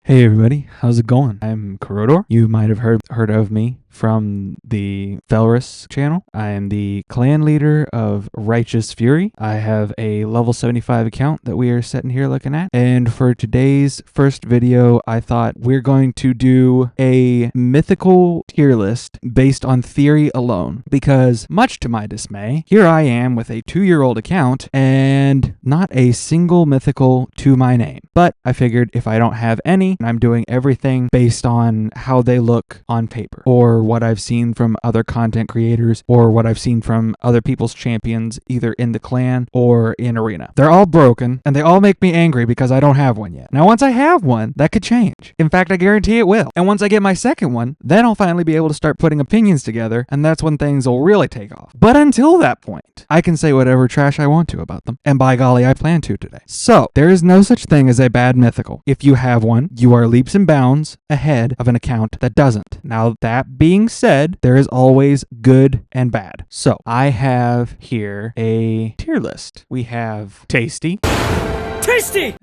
Hey everybody, how's it going? I'm Corrodor. You might have heard of me from the Felris channel. I am the clan leader of Righteous Fury. I have a level 75 account that we are sitting here looking at. And for today's first video, I thought we're going to do a mythical tier list based on theory alone. Because much to my dismay, here I am with a 2-year-old account and not a single mythical to my name. But I figured if I don't have any, I'm doing everything based on how they look on paper, or what I've seen from other content creators, or what I've seen from other people's champions, either in the clan or in arena. They're all broken, and they all make me angry because I don't have one yet. Now, once I have one, that could change. In fact, I guarantee it will. And once I get my second one, then I'll finally be able to start putting opinions together, and that's when things will really take off. But until that point, I can say whatever trash I want to about them. And by golly, I plan to today. So, there is no such thing as a bad mythical. If you have one, you are leaps and bounds ahead of an account that doesn't. Now, that being said, there is always good and bad. So, I have here a tier list. We have Tasty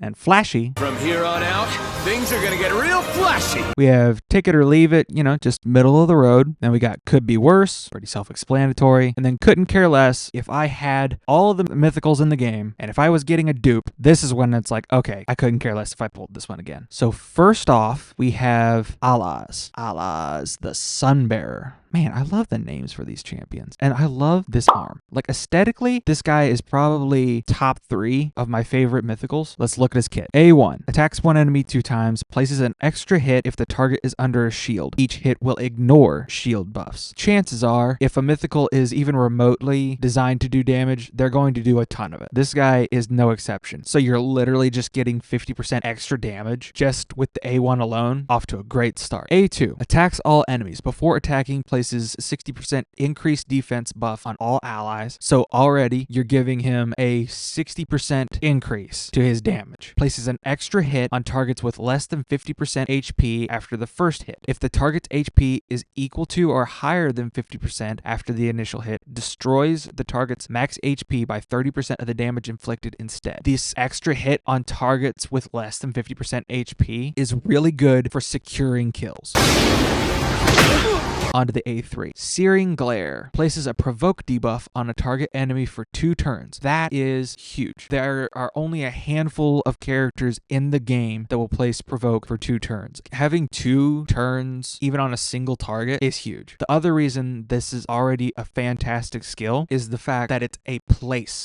and Flashy. From here on out, things are gonna get real flashy. We have Take It or Leave It, just middle of the road. Then we got Could Be Worse, pretty self-explanatory. And then Couldn't Care Less. If I had all of the mythicals in the game, and if I was getting a dupe, this is when it's like, okay, I couldn't care less if I pulled this one again. So first off, we have Alaz. Alaz, the Sunbearer. Man, I love the names for these champions. And I love this arm. Like, aesthetically, this guy is probably top 3 of my favorite mythicals. Let's look at his kit. A1. Attacks one enemy 2 times. Places an extra hit if the target is under a shield. Each hit will ignore shield buffs. Chances are, if a mythical is even remotely designed to do damage, they're going to do a ton of it. This guy is no exception. So you're literally just getting 50% extra damage just with the A1 alone. Off to a great start. A2. Attacks all enemies. Before attacking, places 60% increased defense buff on all allies. So already you're giving him a 60% increase to his damage. Places an extra hit on targets with less than 50% HP after the first hit. If the target's HP is equal to or higher than 50% after the initial hit, destroys the target's max HP by 30% of the damage inflicted instead. This extra hit on targets with less than 50% HP is really good for securing kills. Onto the A3. Searing Glare. Places a provoke debuff on a target enemy for 2 turns. That is huge. There are only a handful of characters in the game that will place provoke for 2 turns. Having 2 turns, even on a single target, is huge. The other reason this is already a fantastic skill is the fact that it's a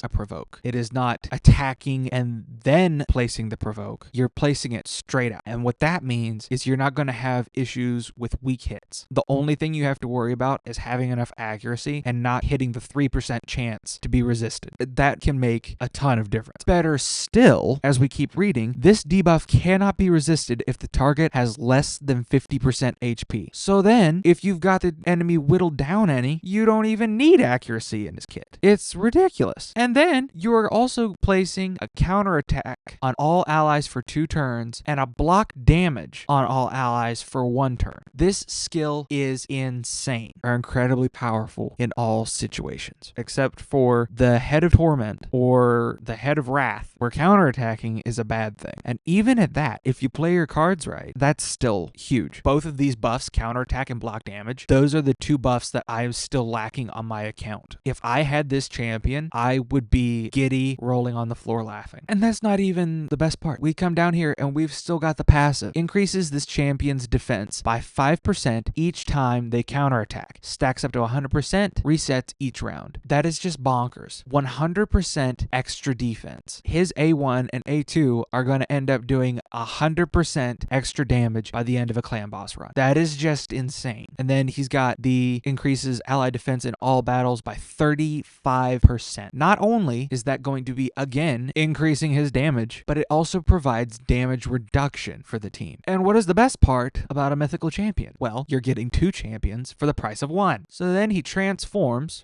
provoke. It is not attacking and then placing the provoke. You're placing it straight out. And what that means is you're not going to have issues with weak hits. The only thing you have to worry about is having enough accuracy and not hitting the 3% chance to be resisted. That can make a ton of difference. Better still, as we keep reading, this debuff cannot be resisted if the target has less than 50% HP. So then, if you've got the enemy whittled down any, you don't even need accuracy in his kit. It's ridiculous. And then, you're also placing a counterattack on all allies for 2 turns and a block damage on all allies for 1 turn. This skill is insane, are incredibly powerful in all situations, except for the Head of Torment or the Head of Wrath, where counterattacking is a bad thing. And even at that, if you play your cards right, that's still huge. Both of these buffs, counterattack and block damage, those are the 2 buffs that I'm still lacking on my account. If I had this champion, I would be giddy, rolling on the floor laughing. And that's not even the best part. We come down here and we've still got the passive. Increases this champion's defense by 5% each time they counterattack. Stacks up to 100%, resets each round. That is just bonkers. 100% extra defense. His A1 and A2 are going to end up doing 100% extra damage by the end of a clan boss run. That is just insane. And then he's got the increases allied defense in all battles by 35%. Not only is that going to be, again, increasing his damage, but it also provides damage reduction for the team. And what is the best part about a mythical champion? Well, you're getting 2 champions champions for the price of one. So then he transforms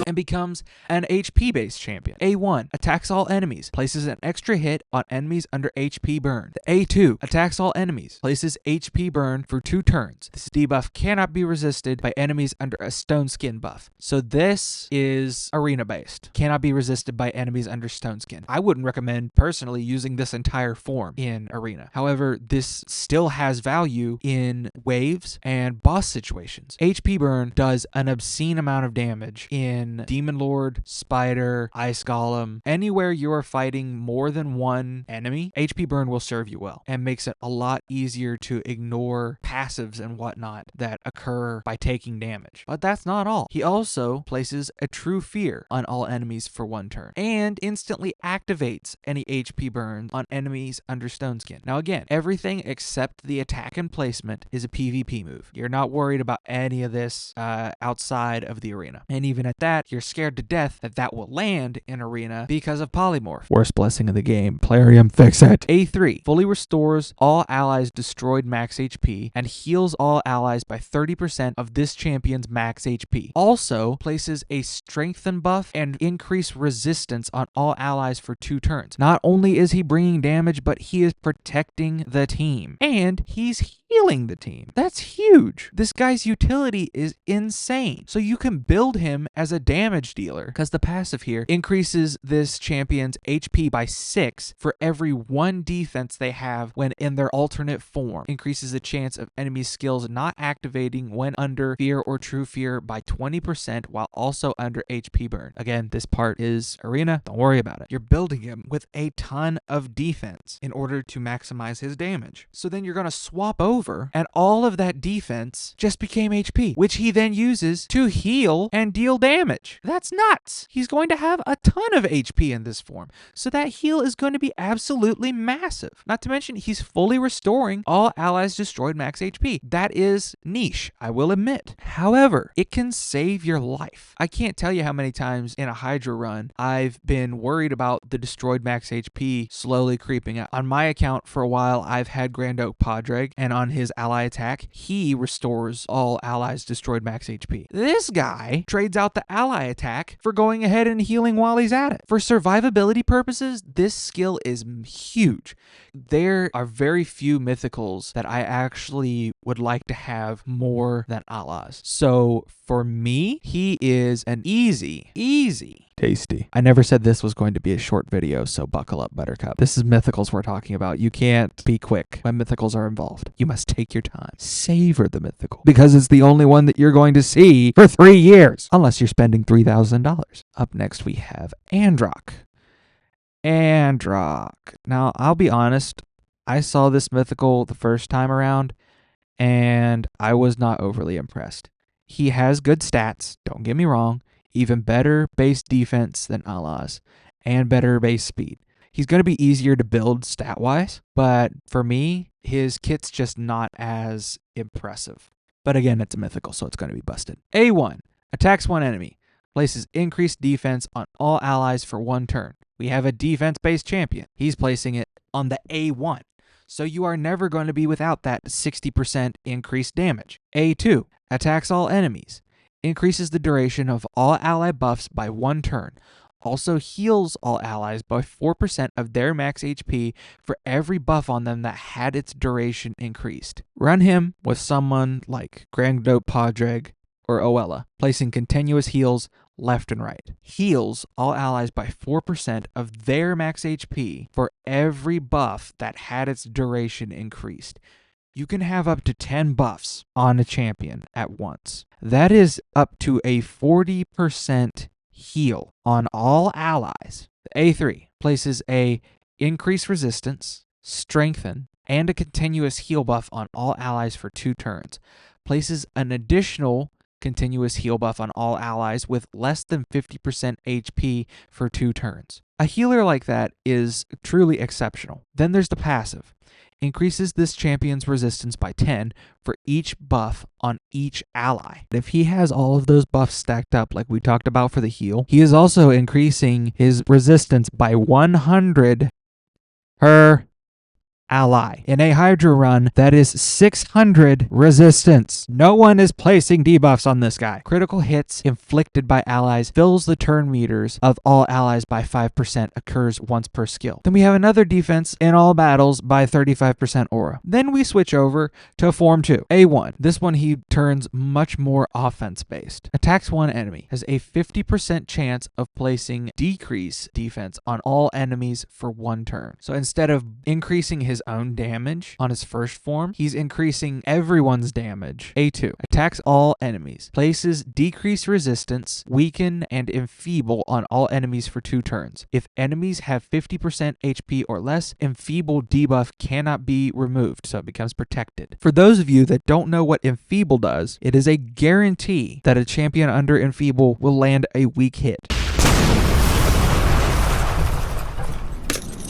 and becomes an HP-based champion. A1 attacks all enemies, places an extra hit on enemies under HP burn. The A2 attacks all enemies, places HP burn for 2 turns. This debuff cannot be resisted by enemies under a stone skin buff. So this is arena-based. Cannot be resisted by enemies under stone skin. I wouldn't recommend personally using this entire form in arena. However, this still has value in waves and boss situations. HP burn does an obscene amount of damage in Demon Lord, Spider, Ice Golem. Anywhere you are fighting more than one enemy, HP burn will serve you well and makes it a lot easier to ignore passives and whatnot that occur by taking damage. But that's not all. He also places a True Fear on all enemies for 1 turn and instantly activates any HP burn on enemies under Stone Skin. Now again, everything except the attack and placement is a PvP move. You're not worried about any of this outside of the arena. And even at that, you're scared to death that that will land in arena because of polymorph. Worst blessing of the game. Plarium, fix it. A3 fully restores all allies destroyed max HP and heals all allies by 30% of this champion's max HP. Also places a strengthen buff and increase resistance on all allies for 2 turns. Not only is he bringing damage, but he is protecting the team and he's healing the team. That's huge. This guy's utility is insane. So you can build him as a damage dealer because the passive here increases this champion's HP by 6 for every 1 defense they have when in their alternate form. Increases the chance of enemy skills not activating when under fear or true fear by 20% while also under HP burn. Again, this part is arena. Don't worry about it. You're building him with a ton of defense in order to maximize his damage. So then you're going to swap over and all of that defense just became HP, which he then uses to heal and deal damage. That's nuts. He's going to have a ton of HP in this form, so that heal is going to be absolutely massive. Not to mention, he's fully restoring all allies destroyed max HP. That is niche, I will admit. However, it can save your life. I can't tell you how many times in a Hydra run I've been worried about the destroyed max HP slowly creeping up. On my account, for a while, I've had Grand Oak Padraig, and on his ally attack, he restores all allies destroyed max HP. This guy trades out the ally attack for going ahead and healing while he's at it. For survivability purposes, this skill is huge. There are very few mythicals that I actually would like to have more than Allah's. So for me, he is an easy tasty. I never said this was going to be a short video, so buckle up, Buttercup. This is mythicals we're talking about. You can't be quick when mythicals are involved. You must take your time. Savor the mythical, because it's the only one that you're going to see for 3 years, unless you're spending $3,000. Up next, we have Androck. Now, I'll be honest, I saw this mythical the first time around, and I was not overly impressed. He has good stats, don't get me wrong, even better base defense than Allah's, and better base speed. He's going to be easier to build stat-wise, but for me, his kit's just not as impressive. But again, it's a mythical, so it's going to be busted. A1, attacks 1 enemy, places increased defense on all allies for 1 turn. We have a defense-based champion. He's placing it on the A1. So you are never going to be without that 60% increased damage. A2, attacks all enemies, increases the duration of all ally buffs by 1 turn. Also heals all allies by 4% of their max HP for every buff on them that had its duration increased. Run him with someone like Grand Dope Padraig or Oella, placing continuous heals left and right. Heals all allies by 4% of their max HP for every buff that had its duration increased. You can have up to 10 buffs on a champion at once. That is up to a 40% heal on all allies. A3 places a increased resistance, strengthen, and a continuous heal buff on all allies for 2 turns. Places an additional continuous heal buff on all allies with less than 50% HP for 2 turns. A healer like that is truly exceptional. Then there's the passive. Increases this champion's resistance by 10 for each buff on each ally. If he has all of those buffs stacked up like we talked about for the heal, he is also increasing his resistance by 100 ally. In a Hydra run, that is 600 resistance. No one is placing debuffs on this guy. Critical hits inflicted by allies fills the turn meters of all allies by 5%, occurs once per skill. Then we have another defense in all battles by 35% aura. Then we switch over to Form 2. A1. This one he turns much more offense based. Attacks one enemy. Has a 50% chance of placing decrease defense on all enemies for one turn. So instead of increasing his own damage on his first form, he's increasing everyone's damage. A2. Attacks all enemies. Places decrease resistance, weaken, and enfeeble on all enemies for 2 turns. If enemies have 50% HP or less, enfeeble debuff cannot be removed, so it becomes protected. For those of you that don't know what enfeeble does, it is a guarantee that a champion under enfeeble will land a weak hit,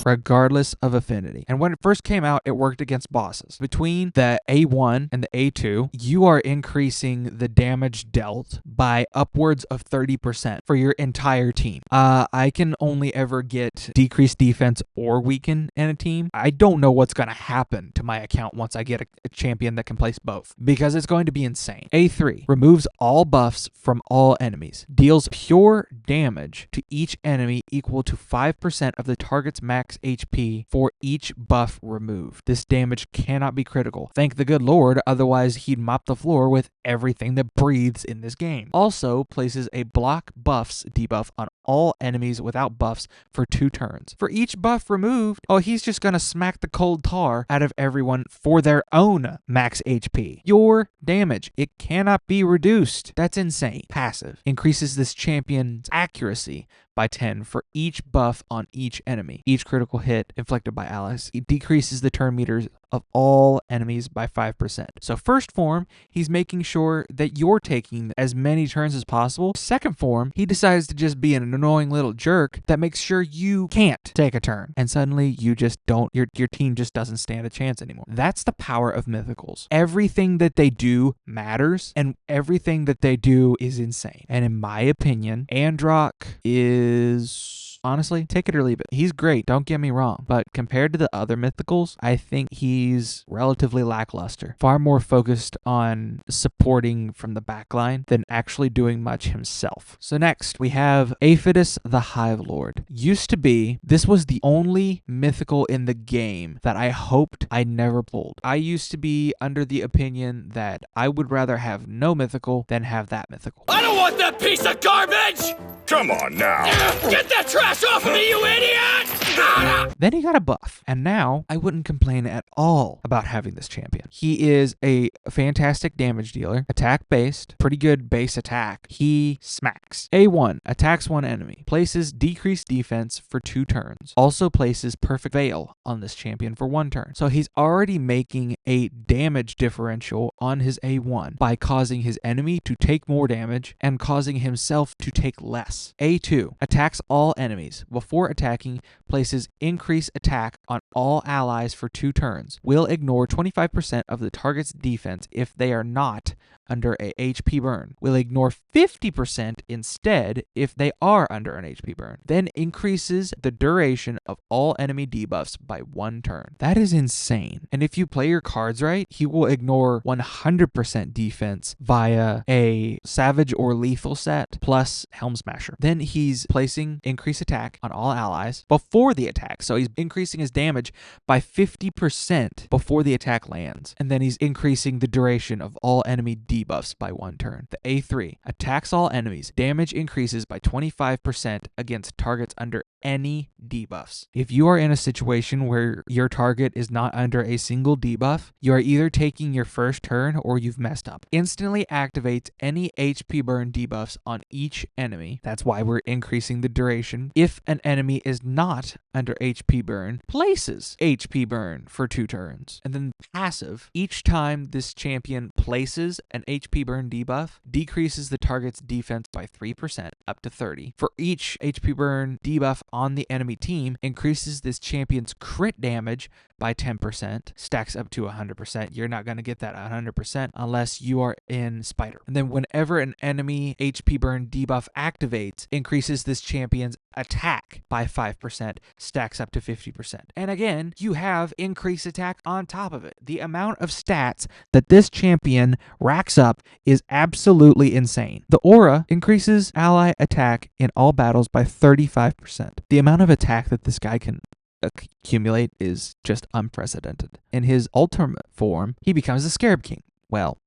regardless of affinity. And when it first came out, it worked against bosses. Between the A1 and the A2, you are increasing the damage dealt by upwards of 30% for your entire team. I can only ever get decreased defense or weaken in a team. I don't know what's going to happen to my account once I get a champion that can place both, because it's going to be insane. A3 removes all buffs from all enemies. Deals pure damage to each enemy equal to 5% of the target's max HP for each buff removed. This damage cannot be critical. Thank the good Lord, otherwise he'd mop the floor with everything that breathes in this game. Also places a block buffs debuff on all enemies without buffs for 2 turns. For each buff removed, he's just gonna smack the cold tar out of everyone for their own max HP. Your damage, it cannot be reduced. That's insane. Passive increases this champion's accuracy by 10 for each buff on each enemy. Each critical hit inflicted by allies. It decreases the turn meters of all enemies by 5%. So first form, he's making sure that you're taking as many turns as possible. Second form, he decides to just be an annoying little jerk that makes sure you can't take a turn. And suddenly you just don't, your team just doesn't stand a chance anymore. That's the power of Mythicals. Everything that they do matters, and everything that they do is insane. And in my opinion, Androck is... honestly, take it or leave it. He's great, don't get me wrong, but compared to the other Mythicals, I think he's relatively lackluster. Far more focused on supporting from the backline than actually doing much himself. So next, we have Aphidus the Hive Lord. Used to be, this was the only Mythical in the game that I hoped I never pulled. I used to be under the opinion that I would rather have no Mythical than have that Mythical. I don't want that piece of garbage! Come on now. Get that trash off of me, you idiot! Then he got a buff, and now I wouldn't complain at all about having this champion. He is a fantastic damage dealer, attack based, pretty good base attack. He smacks. A1, attacks one enemy, places decreased defense for 2 turns, also places perfect veil on this champion for 1 turn. So he's already making a damage differential on his A1 by causing his enemy to take more damage and causing himself to take less. A2, attacks all enemies. Before attacking, places increase attack on all allies for 2 turns. Will ignore 25% of the target's defense if they are not under a HP burn. Will ignore 50% instead if they are under an HP burn. Then increases the duration of all enemy debuffs by 1 turn. That is insane. And if you play your cards right, he will ignore 100% defense via a Savage or Lethal set plus Helm Smasher. Then he's placing increased attack on all allies before the attack. So he's increasing his damage by 50% before the attack lands. And then he's increasing the duration of all enemy debuffs by 1 turn. The A3 attacks all enemies. Damage increases by 25% against targets under any debuffs. If you are in a situation where your target is not under a single debuff, you are either taking your first turn or you've messed up. Instantly activates any HP burn debuffs on each enemy. That's why we're increasing the duration. If an enemy is not under HP burn, places HP burn for 2 turns. And then passive, each time this champion places an HP burn debuff, decreases the target's defense by 3% up to 30. For each HP burn debuff on the enemy team, increases this champion's crit damage by 10%, stacks up to 100%. You're not going to get that 100% unless you are in Spider. And then whenever an enemy HP burn debuff activates, increases this champion's attack by 5%, stacks up to 50%. And again, you have increased attack on top of it. The amount of stats that this champion racks up is absolutely insane. The aura increases ally attack in all battles by 35%. The amount of attack that this guy can accumulate is just unprecedented. In his ultimate form, he becomes the Scarab King. Well,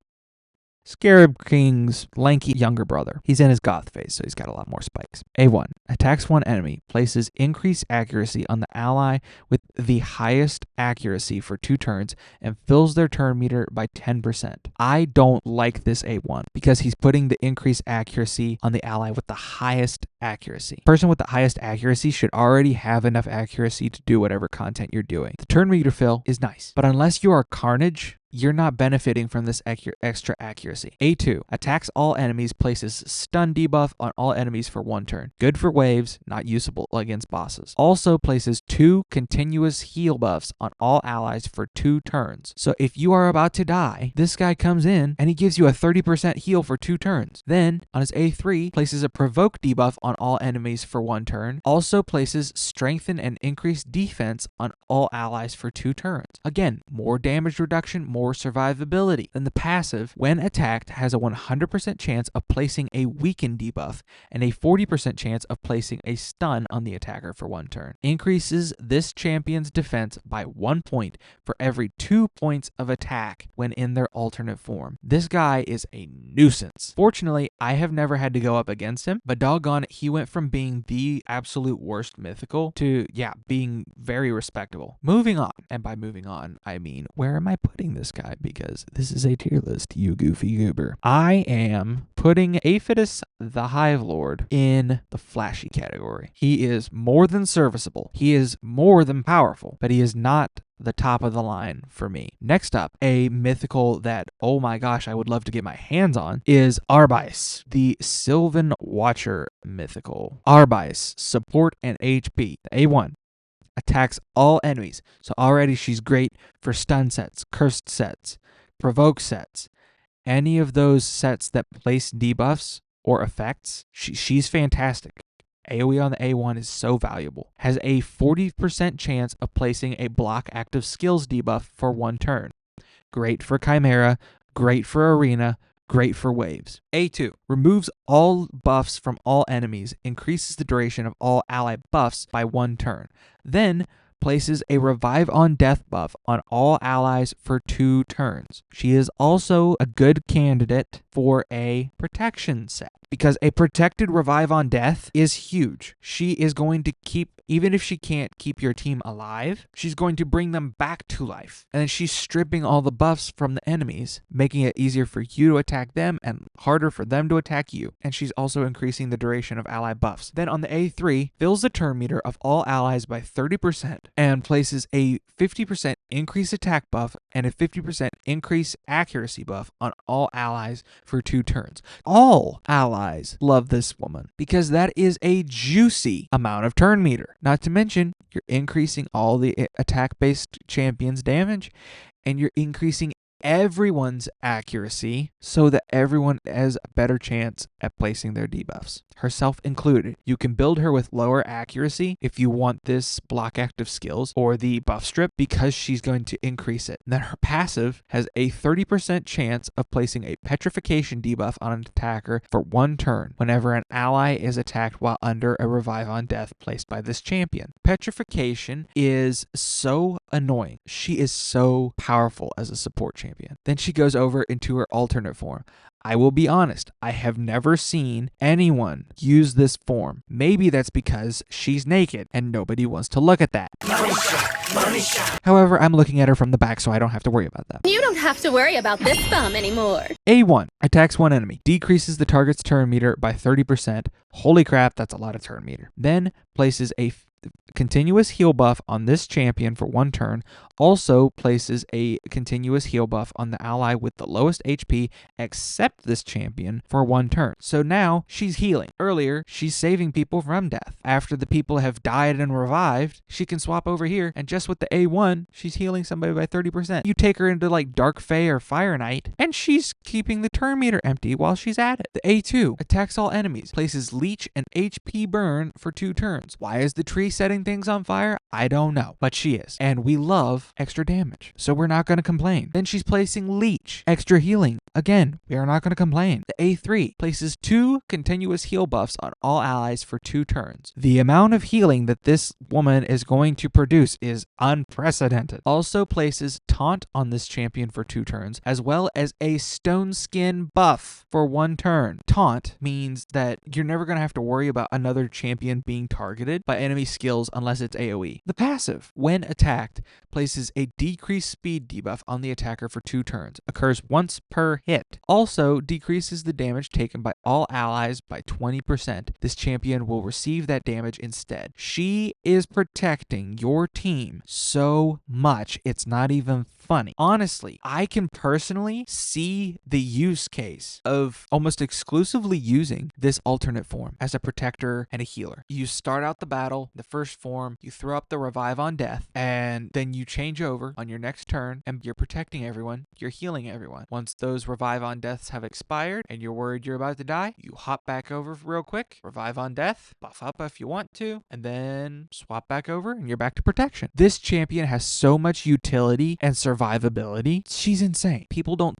Scarab King's lanky younger brother. He's in his goth phase, so he's got a lot more spikes. A1. Attacks one enemy. Places increased accuracy on the ally with the highest accuracy for 2 turns and fills their turn meter by 10%. I don't like this A1 because he's putting the increased accuracy on the ally with the highest accuracy. Person with the highest accuracy should already have enough accuracy to do whatever content you're doing. The turn meter fill is nice, but unless you are Carnage, you're not benefiting from this extra accuracy. A2. Attacks all enemies, places stun debuff on all enemies for 1 turn. Good for waves, not usable against bosses. Also places 2 continuous heal buffs on all allies for 2 turns. So if you are about to die, this guy comes in and he gives you a 30% heal for 2 turns. Then on his A3, places a provoke debuff on all enemies for 1 turn. Also places strengthen and increase defense on all allies for 2 turns. Again, more damage reduction, more survivability. Then the passive, when attacked, has a 100% chance of placing a weaken debuff and a 40% chance of placing a stun on the attacker for 1 turn. Increases this champion's defense by 1 point for every 2 points of attack when in their alternate form. This guy is a nuisance. Fortunately, I have never had to go up against him, but doggone it, he went from being the absolute worst mythical to, being very respectable. Moving on, and by moving on, I mean, where am I putting this guy? Because this is a tier list, you goofy goober. I am putting Aphidus the Hive Lord in the flashy category. He is more than serviceable. He is more than powerful, but he is not the top of the line for me. Next up, a mythical that, oh my gosh, I would love to get my hands on is Arbice, the Sylvan Watcher mythical. Arbice, support and HP. A1. Attacks all enemies. So already she's great for stun sets, cursed sets, provoke sets. Any of those sets that place debuffs or effects, she's fantastic. AoE on the A1 is so valuable. Has a 40% chance of placing a block active skills debuff for 1 turn. Great for Chimera, great for Arena, great for waves. A2. Removes all buffs from all enemies, increases the duration of all ally buffs by 1 turn. Then places a revive on death buff on all allies for 2 turns. She is also a good candidate for a protection set because a protected revive on death is huge. She is going to keep, even if she can't keep your team alive, she's going to bring them back to life. And then she's stripping all the buffs from the enemies, making it easier for you to attack them and harder for them to attack you. And she's also increasing the duration of ally buffs. Then on the A3, fills the turn meter of all allies by 30% and places a 50% increase attack buff and a 50% increase accuracy buff on all allies for 2 turns. All allies love this woman because that is a juicy amount of turn meter. Not to mention, you're increasing all the attack-based champions' damage and you're increasing everyone's accuracy so that everyone has a better chance at placing their debuffs, herself included. You can build her with lower accuracy if you want this block active skills or the buff strip because she's going to increase it. And then her passive has a 30% chance of placing a petrification debuff on an attacker for 1 turn whenever an ally is attacked while under a revive on death placed by this champion. Petrification is so annoying. She is so powerful as a support champion. Then she goes over into her alternate form. I will be honest, I have never seen anyone use this form. Maybe that's because she's naked and nobody wants to look at that. Money shot, money shot. However, I'm looking at her from the back, so I don't have to worry about that. You don't have to worry about this bum anymore. A1. Attacks one enemy. Decreases the target's turn meter by 30%. Holy crap, that's a lot of turn meter. Then places a continuous heal buff on this champion for 1 turn also places a continuous heal buff on the ally with the lowest HP except this champion for 1 turn. So now she's healing. Earlier, she's saving people from death. After the people have died and revived, she can swap over here, and just with the A1, she's healing somebody by 30%. You take her into like Dark Fae or Fire Knight, and she's keeping the turn meter empty while she's at it. The A2 attacks all enemies, places leech and HP burn for 2 turns. Why is the tree setting things on fire? I don't know, but she is. And we love extra damage, so we're not going to complain. Then she's placing leech, extra healing. Again, we are not going to complain. The A3 places 2 continuous heal buffs on all allies for 2 turns. The amount of healing that this woman is going to produce is unprecedented. Also places taunt on this champion for 2 turns, as well as a stone skin buff for 1 turn. Taunt means that you're never going to have to worry about another champion being targeted by enemy skills unless it's AoE. The passive, when attacked, places a decreased speed debuff on the attacker for 2 turns. Occurs once per hit. Also decreases the damage taken by all allies by 20%. This champion will receive that damage instead. She is protecting your team so much, it's not even funny. Honestly, I can personally see the use case of almost exclusively using this alternate form as a protector and a healer. You start out the battle, the first form, you throw up the revive on death, and then you change over on your next turn, and you're protecting everyone, you're healing everyone. Once those revive on deaths have expired, and you're worried you're about to die, you hop back over real quick, revive on death, buff up if you want to, and then swap back over, and you're back to protection. This champion has so much utility and survivability. She's insane.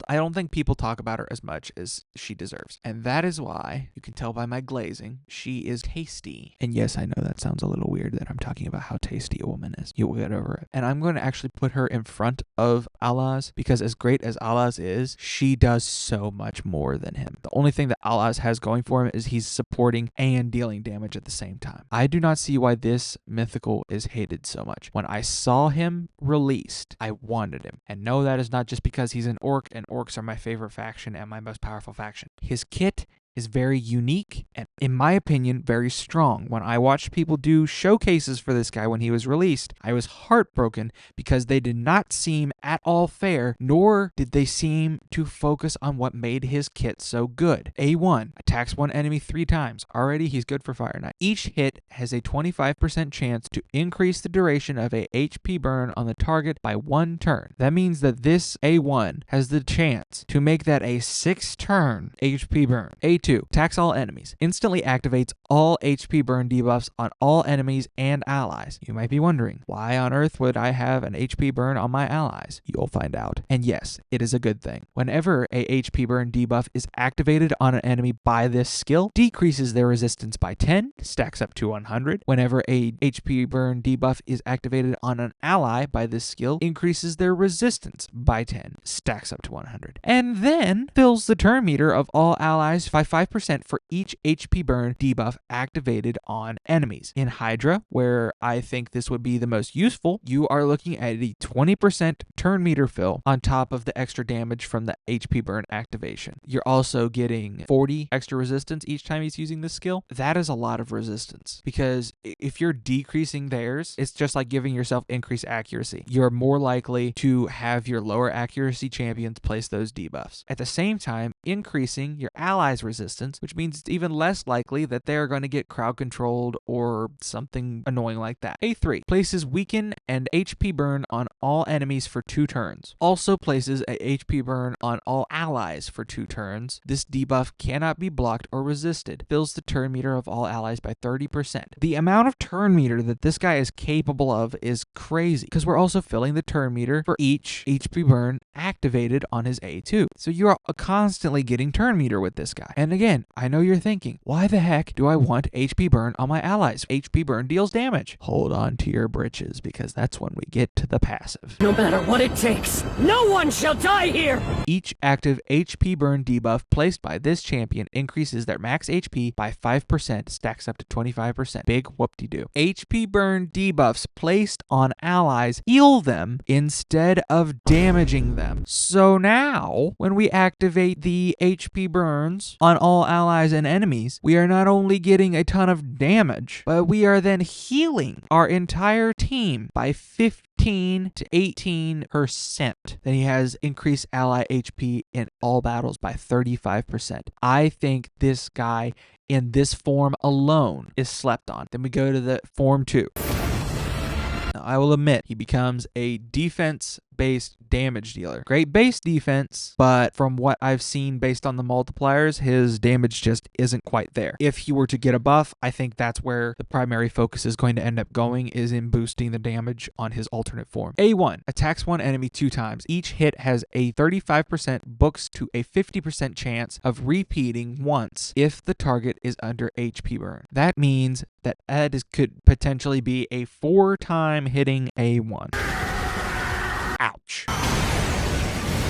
I don't think people talk about her as much as she deserves. And that is why, you can tell by my glazing, she is tasty. And yes, I know that sounds a little weird that I'm talking about how tasty a woman is. You'll get over it. And I'm going to actually put her in front of Alaz, because as great as Alaz is, she does so much more than him. The only thing that Alaz has going for him is he's supporting and dealing damage at the same time. I do not see why this mythical is hated so much. When I saw him released, I wanted him. And no, that is not just because he's an orc, and orcs are my favorite faction and my most powerful faction. His kit is very unique and, in my opinion, very strong. When I watched people do showcases for this guy when he was released, I was heartbroken because they did not seem at all fair, nor did they seem to focus on what made his kit so good. A1 attacks one enemy 3 times. Already he's good for Fire Knight. Each hit has a 25% chance to increase the duration of a HP burn on the target by 1 turn. That means that this A1 has the chance to make that a 6-turn HP burn. A2 attacks all enemies. Instantly activates all HP burn debuffs on all enemies and allies. You might be wondering, why on earth would I have an HP burn on my allies? You'll find out. And yes, it is a good thing. Whenever a HP burn debuff is activated on an enemy by this skill, decreases their resistance by 10, stacks up to 100. Whenever a HP burn debuff is activated on an ally by this skill, increases their resistance by 10, stacks up to 100. And then fills the turn meter of all allies by 5% for each HP burn debuff activated on enemies. In Hydra, where I think this would be the most useful, you are looking at a 20% turn meter fill on top of the extra damage from the HP burn activation. You're also getting 40 extra resistance each time he's using this skill. That is a lot of resistance, because if you're decreasing theirs, it's just like giving yourself increased accuracy. You're more likely to have your lower accuracy champions place those debuffs. At the same time, increasing your allies' resistance, which means it's even less likely that they are going to get crowd controlled or something annoying like that. A3 places weaken and HP burn on all enemies for 2 turns. Also places a HP burn on all allies for 2 turns. This debuff cannot be blocked or resisted. Fills the turn meter of all allies by 30%. The amount of turn meter that this guy is capable of is crazy, because we're also filling the turn meter for each HP burn activated on his A2. So you're constantly getting turn meter with this guy. And again, I know you're thinking, why the heck do I want HP burn on my allies? HP burn deals damage. Hold on to your britches, because that's when we get to the passive. No matter what it takes, no one shall die here! Each active HP burn debuff placed by this champion increases their max HP by 5%, stacks up to 25%. Big whoop-de-doo. HP burn debuffs placed on on allies, heal them instead of damaging them. So now, when we activate the HP burns on all allies and enemies, we are not only getting a ton of damage, but we are then healing our entire team by 15 to 18%. Then he has increased ally HP in all battles by 35%. I think this guy in this form alone is slept on. Then we go to the form 2. Now, I will admit, he becomes a defense-based damage dealer. Great base defense, but from what I've seen based on the multipliers, his damage just isn't quite there. If he were to get a buff, I think that's where the primary focus is going to end up going, is in boosting the damage on his alternate form. A1 attacks one enemy 2 times. Each hit has a 35% books to a 50% chance of repeating once if the target is under HP burn. That means that could potentially be a 4-time hitting A1. Ouch.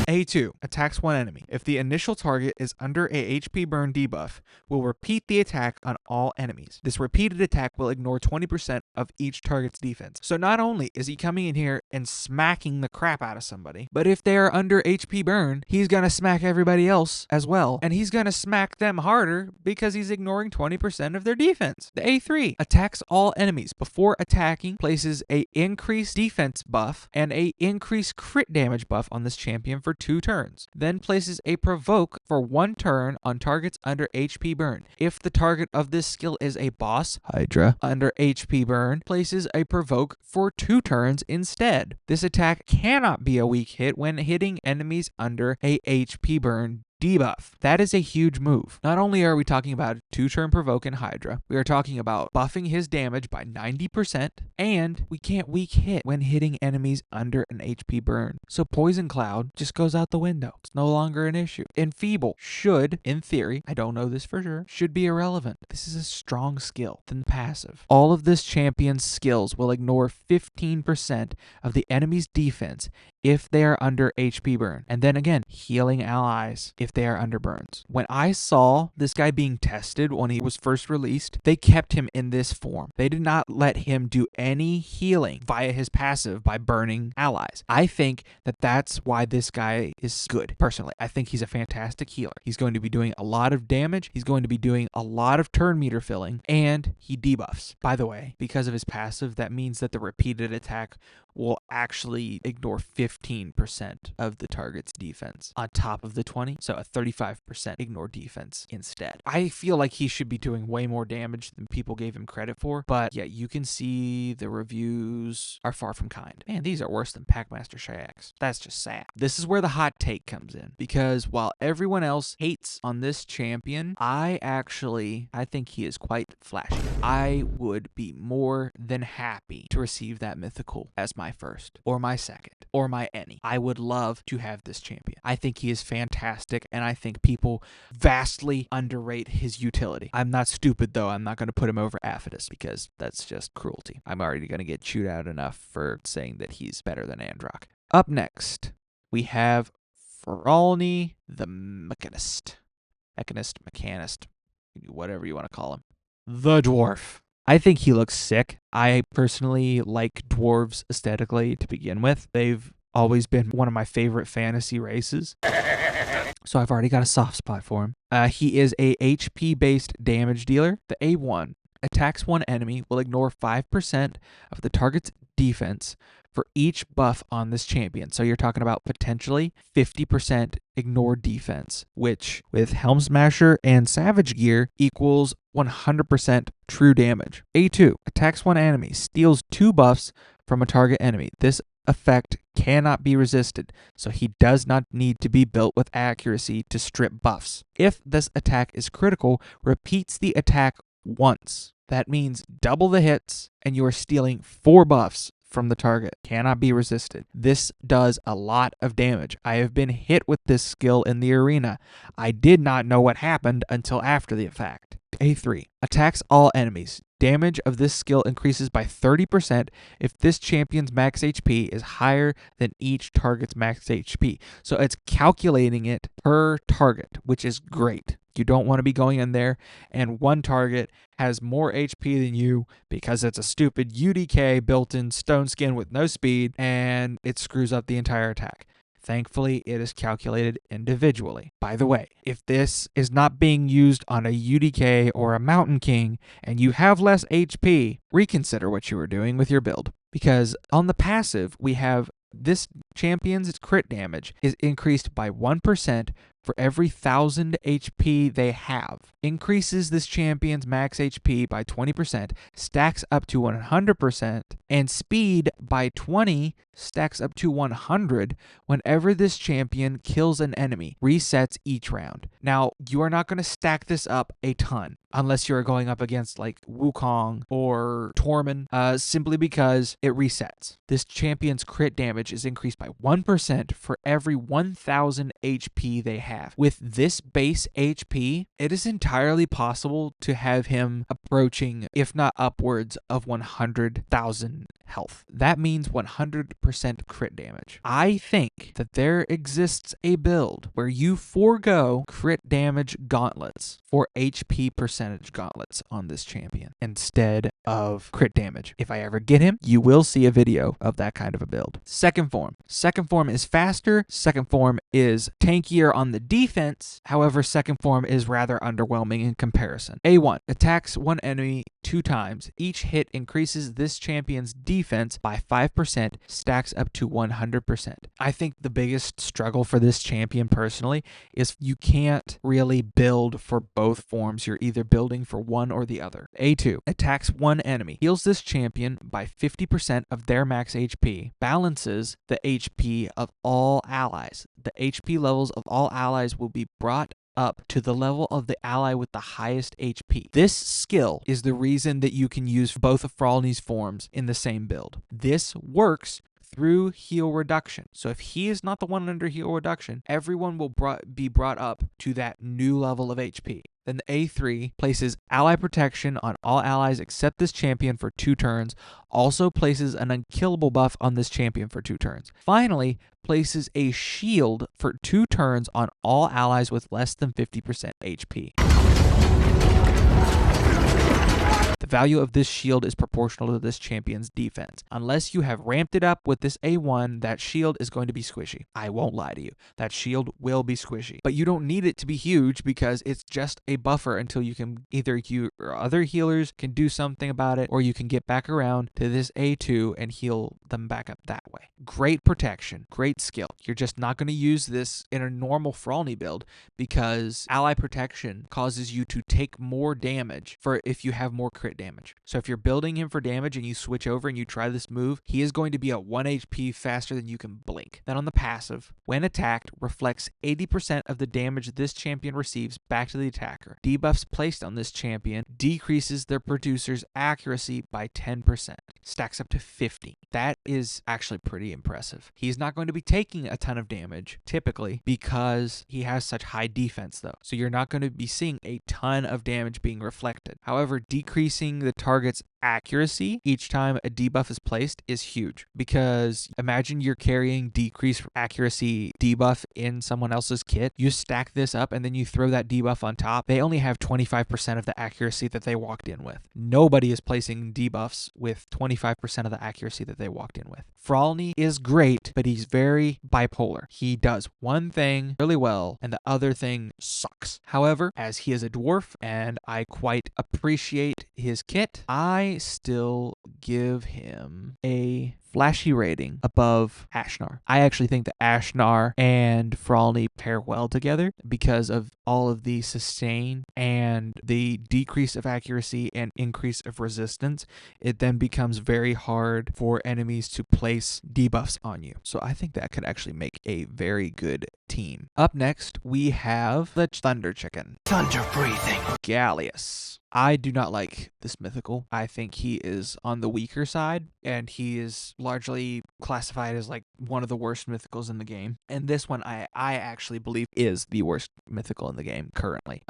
A2 attacks one enemy. If the initial target is under a HP burn debuff, will repeat the attack on all enemies. This repeated attack will ignore 20% of each target's defense. So not only is he coming in here and smacking the crap out of somebody, but if they are under HP burn, he's going to smack everybody else as well. And he's going to smack them harder because he's ignoring 20% of their defense. The A3 attacks all enemies. Before attacking, places a increased defense buff and a increased crit damage buff on this champion for 2 turns. Then places a provoke for 1 turn on targets under HP burn. If the target of this skill is a boss, Hydra, under HP burn, places a provoke for 2 turns instead. This attack cannot be a weak hit when hitting enemies under a HP burn debuff. That is a huge move. Not only are we talking about a 2-turn provoke in Hydra, we are talking about buffing his damage by 90%, and we can't weak hit when hitting enemies under an HP burn. So Poison Cloud just goes out the window. It's no longer an issue. Enfeeble should, in theory, I don't know this for sure, should be irrelevant. This is a strong skill than passive. All of this champion's skills will ignore 15% of the enemy's defense if they are under HP burn. And then again, healing allies if they are under burns. When I saw this guy being tested when he was first released, they kept him in this form. They did not let him do any healing via his passive by burning allies. I think that that's why this guy is good. Personally, I think he's a fantastic healer. He's going to be doing a lot of damage. He's going to be doing a lot of turn meter filling, and he debuffs. By the way, because of his passive, that means that the repeated attack will actually ignore 15% of the target's defense on top of the 20, so a 35% ignore defense instead. I feel like he should be doing way more damage than people gave him credit for, but yeah, you can see the reviews are far from kind. Man, these are worse than Packmaster Shax. That's just sad. This is where the hot take comes in, because while everyone else hates on this champion, I think he is quite flashy. I would be more than happy to receive that mythical as my first, or my second, or my any. I would love to have this champion. I think he is fantastic, and I think people vastly underrate his utility. I'm not stupid, though. I'm not going to put him over Aphidus, because that's just cruelty. I'm already going to get chewed out enough for saying that he's better than Androck. Up next, we have Feralni the Mechanist, whatever you want to call him. The Dwarf. I think he looks sick. I personally like dwarves aesthetically to begin with. They've always been one of my favorite fantasy races, so I've already got a soft spot for him. He is a HP-based damage dealer. The A1 attacks one enemy, will ignore 5% of the target's defense for each buff on this champion. So you're talking about potentially 50% ignore defense, which with Helm Smasher and Savage Gear equals 100% true damage. A2 attacks one enemy, steals 2 buffs from a target enemy. This effect cannot be resisted, so he does not need to be built with accuracy to strip buffs. If this attack is critical, repeats the attack once. That means double the hits, and you are stealing 4 buffs from the target. Cannot be resisted. This does a lot of damage. I have been hit with this skill in the arena. I did not know what happened until after the effect. A3 attacks all enemies. Damage of this skill increases by 30% if this champion's max HP is higher than each target's max HP. So it's calculating it per target, which is great. You don't want to be going in there and one target has more HP than you because it's a stupid UDK built-in stone skin with no speed, and it screws up the entire attack. Thankfully, it is calculated individually. By the way, if this is not being used on a UDK or a Mountain King and you have less HP, reconsider what you are doing with your build. Because on the passive, we have this champion's crit damage is increased by 1% for every 1,000 HP they have. Increases this champion's max HP by 20%, stacks up to 100%, and speed by 20 stacks up to 100 whenever this champion kills an enemy, resets each round. Now, you are not going to stack this up a ton unless you're going up against like Wukong or Tormund, simply because it resets. This champion's crit damage is increased by 1% for every 1,000 HP they have. With this base HP, it is entirely possible to have him approaching, if not upwards of 100,000 health. That means 100% crit damage. I think that there exists a build where you forego crit damage gauntlets for HP percentage gauntlets on this champion instead of crit damage. If I ever get him, you will see a video of that kind of a build. Second form. Second form is faster. Second form is tankier on the defense. However, second form is rather underwhelming in comparison. A1 attacks one enemy 2 times. Each hit increases this champion's defense by 5%, stacks up to 100%. I think the biggest struggle for this champion personally is you can't really build for both forms. You're either building for one or the other. A2 attacks one enemy, heals this champion by 50% of their max HP, balances the HP of all allies. The HP levels of all allies will be brought up to the level of the ally with the highest HP. This skill is the reason that you can use both of Frolny's forms in the same build. This works through heal reduction. So if he is not the one under heal reduction, everyone will be brought up to that new level of HP. Then the A3 places ally protection on all allies except this champion for 2 turns, also places an unkillable buff on this champion for 2 turns. Finally, places a shield for 2 turns on all allies with less than 50% HP. The value of this shield is proportional to this champion's defense. Unless you have ramped it up with this A1, that shield is going to be squishy. I won't lie to you. That shield will be squishy. But you don't need it to be huge because it's just a buffer until you can either you or other healers can do something about it, or you can get back around to this A2 and heal them back up that way. Great protection, great skill. You're just not going to use this in a normal Frolny build because ally protection causes you to take more damage for if you have more crit damage. So if you're building him for damage and you switch over and you try this move, he is going to be at 1 HP faster than you can blink. Then on the passive, when attacked, reflects 80% of the damage this champion receives back to the attacker. Debuffs placed on this champion decreases their producer's accuracy by 10%. Stacks up to 50. That is actually pretty impressive. He's not going to be taking a ton of damage, typically, because he has such high defense, though. So you're not going to be seeing a ton of damage being reflected. However, decreasing the target's accuracy each time a debuff is placed is huge, because imagine you're carrying decreased accuracy debuff in someone else's kit. You stack this up and then you throw that debuff on top. They only have 25% of the accuracy that they walked in with. Nobody is placing debuffs with 25% of the accuracy that they walked in with. Frolny is great, but he's very bipolar. He does one thing really well and the other thing sucks. However, as he is a dwarf and I quite appreciate his kit, I still give him a flashy rating above Ashnar. I actually think that Ashnar and Frolny pair well together because of all of the sustain and the decrease of accuracy and increase of resistance. It then becomes very hard for enemies to place debuffs on you. So I think that could actually make a very good team. Up next, we have the Thunder Chicken. Thunder breathing. Gallius. I do not like this mythical. I think he is on the weaker side, and he is largely classified as like one of the worst mythicals in the game. And this one I actually believe is the worst mythical in the game currently.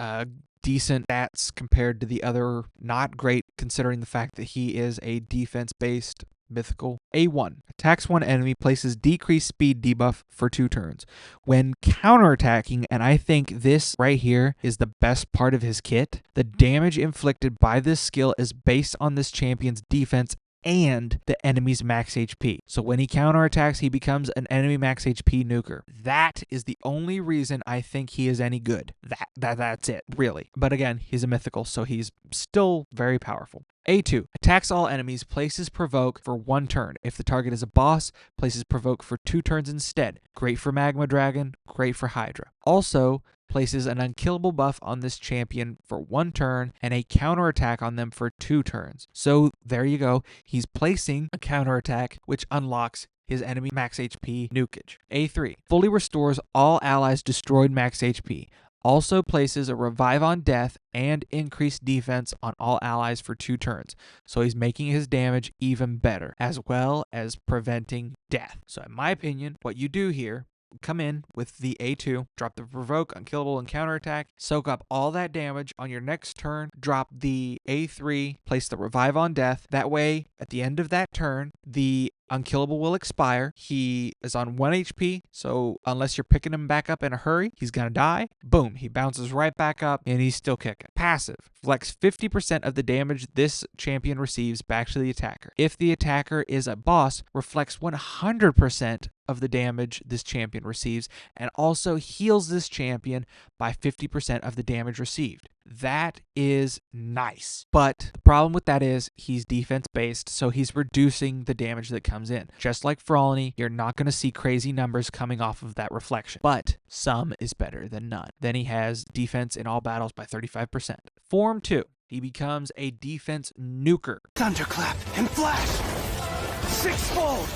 Decent stats compared to the other, not great considering the fact that he is a defense-based Mythical. A1. Attacks one enemy, places decreased speed debuff for 2 turns. When counterattacking, and I think this right here is the best part of his kit, the damage inflicted by this skill is based on this champion's defense and the enemy's max HP. So when he counterattacks, he becomes an enemy max HP nuker. That is the only reason I think he is any good. That's it, really. But again, he's a mythical, so he's still very powerful. A2. Attacks all enemies, places provoke for 1 turn. If the target is a boss, places provoke for 2 turns instead. Great for Magma Dragon, great for Hydra. Also, places an unkillable buff on this champion for 1 turn and a counterattack on them for 2 turns. So there you go. He's placing a counterattack which unlocks his enemy max HP nukage. A3. Fully restores all allies destroyed max HP. Also places a revive on death and increased defense on all allies for 2 turns. So he's making his damage even better, as well as preventing death. So in my opinion, what you do here, come in with the A2, drop the provoke, unkillable, and counterattack, soak up all that damage on your next turn, drop the A3, place the revive on death. That way, at the end of that turn, the unkillable will expire. He is on 1 HP, so unless you're picking him back up in a hurry, he's gonna die. Boom, he bounces right back up, and he's still kicking. Passive. Flex 50% of the damage this champion receives back to the attacker. If the attacker is a boss, reflects 100% of the damage this champion receives, and also heals this champion by 50% of the damage received. That is nice. But the problem with that is he's defense based, so he's reducing the damage that comes in. Just like Frolny, you're not going to see crazy numbers coming off of that reflection. But some is better than none. Then he has defense in all battles by 35%. Form 2. He becomes a defense nuker. Thunderclap and flash! 6-fold!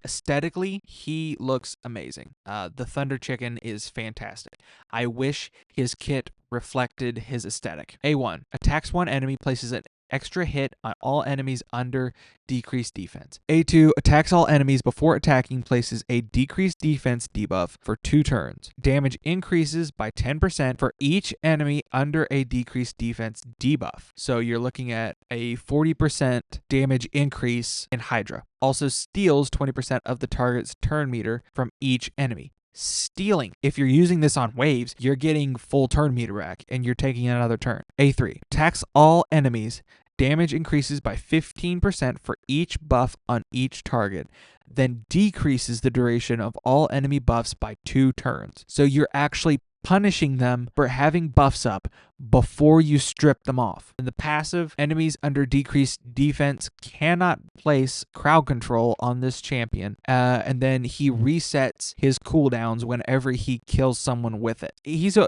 Aesthetically, he looks amazing. The Thunder Chicken is fantastic. I wish his kit reflected his aesthetic. A1. Attacks one enemy, places an extra hit on all enemies under decreased defense. A2. Attacks all enemies before attacking, places a decreased defense debuff for 2 turns. Damage increases by 10% for each enemy under a decreased defense debuff. So you're looking at a 40% damage increase in Hydra. Also steals 20% of the target's turn meter from each enemy. Stealing. If you're using this on waves, you're getting full turn meter back and you're taking another turn. A3. Attacks all enemies. Damage increases by 15% for each buff on each target, then decreases the duration of all enemy buffs by 2 turns. So you're actually punishing them for having buffs up before you strip them off. In the passive, enemies under decreased defense cannot place crowd control on this champion, and then he resets his cooldowns whenever he kills someone with it. He's a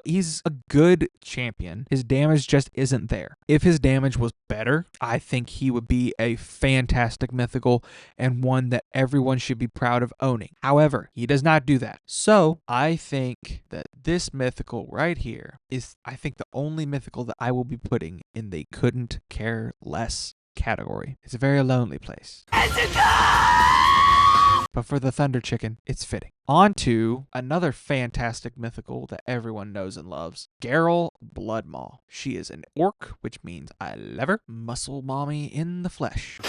good champion. His damage just isn't there. If his damage was better, I think he would be a fantastic mythical and one that everyone should be proud of owning. However, he does not do that. So I think that this mythical right here is, I think, the only mythical that I will be putting in the couldn't care less category. It's a very lonely place. But for the Thunder Chicken, it's fitting. On to another fantastic mythical that everyone knows and loves, Garel Bloodmaw. She is an orc, which means I love her. Muscle mommy in the flesh.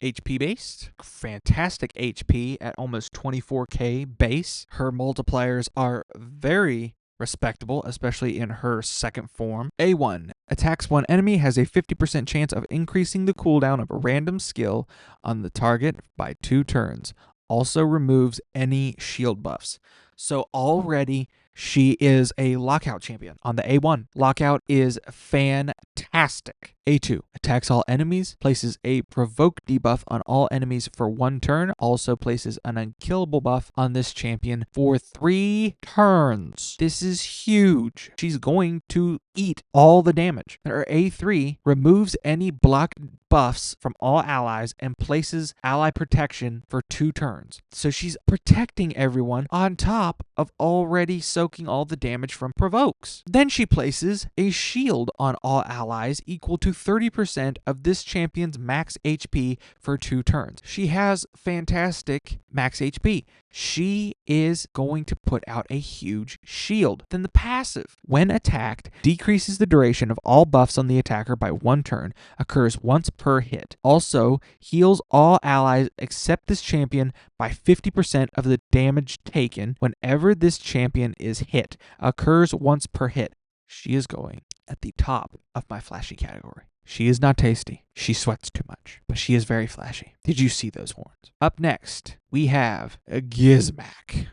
HP based, fantastic HP at almost 24k base. Her multipliers are very respectable, especially in her second form. A1. Attacks one enemy, has a 50% chance of increasing the cooldown of a random skill on the target by 2 turns. Also removes any shield buffs. So already she is a lockout champion on the A1. Lockout is fantastic. A2. Attacks all enemies, places a provoke debuff on all enemies for 1 turn, also places an unkillable buff on this champion for 3 turns. This is huge. She's going to eat all the damage. Her A3 removes any blocked buffs from all allies and places ally protection for 2 turns. So she's protecting everyone on top top of already soaking all the damage from provokes. Then she places a shield on all allies equal to 30% of this champion's max HP for 2 turns. She has fantastic max HP. She is going to put out a huge shield. Then the passive, when attacked, decreases the duration of all buffs on the attacker by 1 turn, occurs once per hit. Also, heals all allies except this champion by 50% of the damage taken whenever this champion is hit, occurs once per hit. She is going at the top of my flashy category. She is not tasty. She sweats too much, but she is very flashy. Did you see those horns? Up next, we have a Gizmak.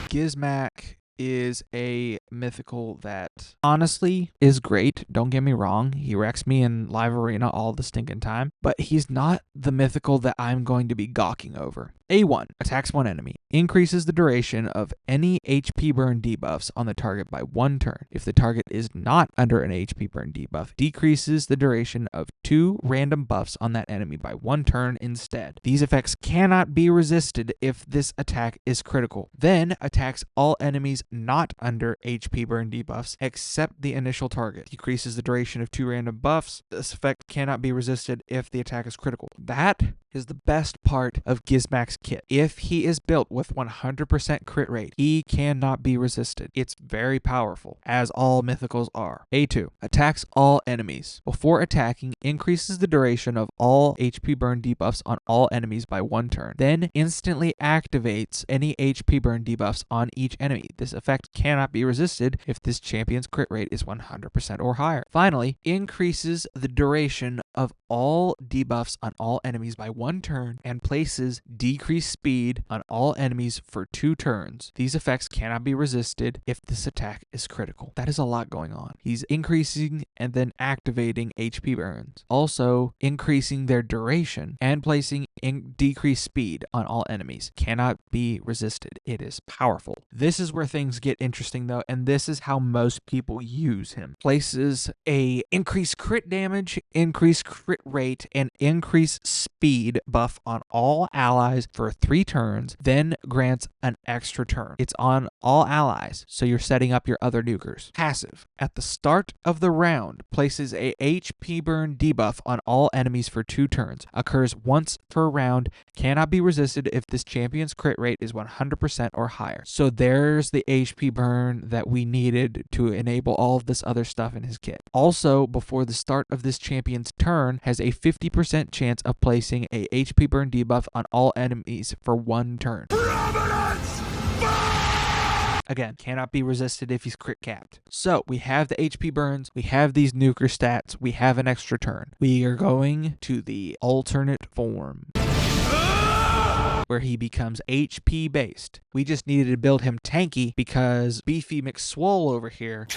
Gizmak is a mythical that honestly is great. Don't get me wrong. He wrecks me in live arena all the stinking time, but he's not the mythical that I'm going to be gawking over. A1, attacks one enemy, increases the duration of any HP burn debuffs on the target by 1 turn. If the target is not under an HP burn debuff, decreases the duration of 2 random buffs on that enemy by 1 turn instead. These effects cannot be resisted if this attack is critical. Then attacks all enemies not under HP burn debuffs except the initial target. Decreases the duration of 2 random buffs. This effect cannot be resisted if the attack is critical. That is the best part of Gizmak's kit. If he is built with 100% crit rate, he cannot be resisted. It's very powerful, as all mythicals are. A2, attacks all enemies. Before attacking, increases the duration of all HP burn debuffs on all enemies by 1 turn. Then instantly activates any HP burn debuffs on each enemy. This effect cannot be resisted if this champion's crit rate is 100% or higher. Finally, increases the duration of all debuffs on all enemies by 1 turn and places decreased speed on all enemies for 2 turns. These effects cannot be resisted if this attack is critical. That is a lot going on. He's increasing and then activating HP burns, also increasing their duration and placing decreased speed on all enemies. Cannot be resisted. It is powerful. This is where things get interesting though, and this is how most people use him. Places a increased crit damage, increased crit rate, and increased speed buff on all allies for 3 turns, then grants an extra turn. It's on all allies, so you're setting up your other nukers. Passive, at the start of the round, places a HP burn debuff on all enemies for 2 turns, occurs once per round, cannot be resisted if this champion's crit rate is 100% or higher. So there's the HP burn that we needed to enable all of this other stuff in his kit. Also, before the start of this champion's turn, has a 50% chance of placing a HP burn debuff on all enemies for 1 turn. Again, cannot be resisted if he's crit capped. So we have the HP burns, we have these nuker stats, we have an extra turn. We are going to the alternate form, where he becomes HP based. We just needed to build him tanky because Beefy McSwole over here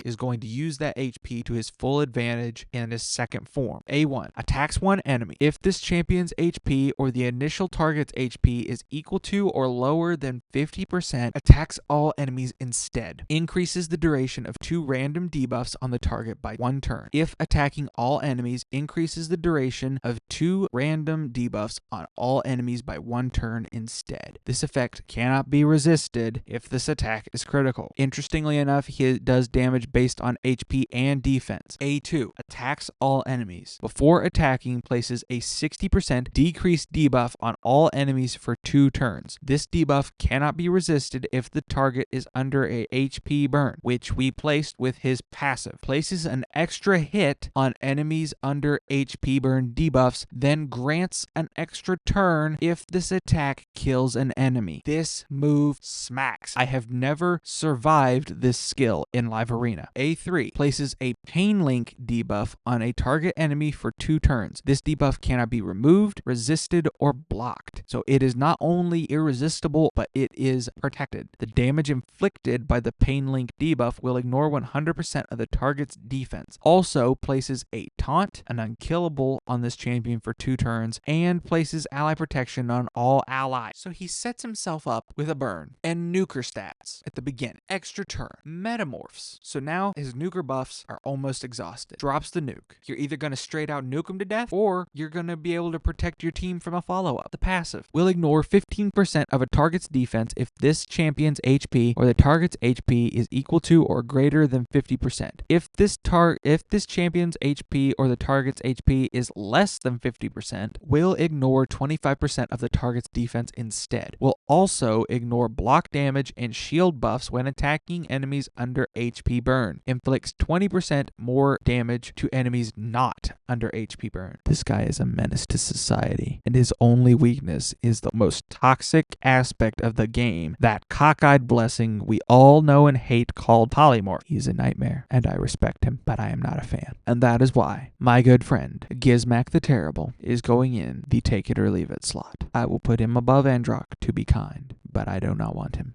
is going to use that HP to his full advantage in his second form. A1, attacks one enemy. If this champion's HP or the initial target's HP is equal to or lower than 50%, attacks all enemies instead. Increases the duration of 2 random debuffs on the target by 1 turn. If attacking all enemies, increases the duration of 2 random debuffs on all enemies by 1 turn instead. This effect cannot be resisted if this attack is critical. Interestingly enough, he does damage based on HP and defense. A2, attacks all enemies. Before attacking, places a 60% decreased debuff on all enemies for 2 turns. This debuff cannot be resisted if the target is under a HP burn, which we placed with his passive. Places an extra hit on enemies under HP burn debuffs, then grants an extra turn if this attack kills an enemy. This move smacks. I have never survived this skill in live arena. A3, places a pain link debuff on a target enemy for 2 turns. This debuff cannot be removed, resisted, or blocked. So it is not only irresistible, but it is protected. The damage inflicted by the pain link debuff will ignore 100% of the target's defense. Also places a taunt, an unkillable, on this champion for 2 turns, and places ally protection on all allies. So he sets himself up with a burn and nuker stats at the beginning. Extra turn. Metamorphs. So now his nuker buffs are almost exhausted. Drops the nuke. You're either going to straight out nuke him to death, or you're going to be able to protect your team from a follow-up. The passive will ignore 15% of a target's defense if this champion's HP or the target's HP is equal to or greater than 50%. If this champion's HP or the target's HP is less than 50%, will ignore 25% of the target's defense instead. Will also ignore block damage and shield buffs when attacking enemies under HP burn. Inflicts 20% more damage to enemies not under HP burn. This guy is a menace to society, and his only weakness is the most toxic aspect of the game, that cockeyed blessing we all know and hate called polymorph. He's a nightmare, and I respect him, but I am not a fan. And that is why my good friend Gizmac the Terrible is going in the take it or leave it slot. I will put him above Androck to be kind, but I do not want him.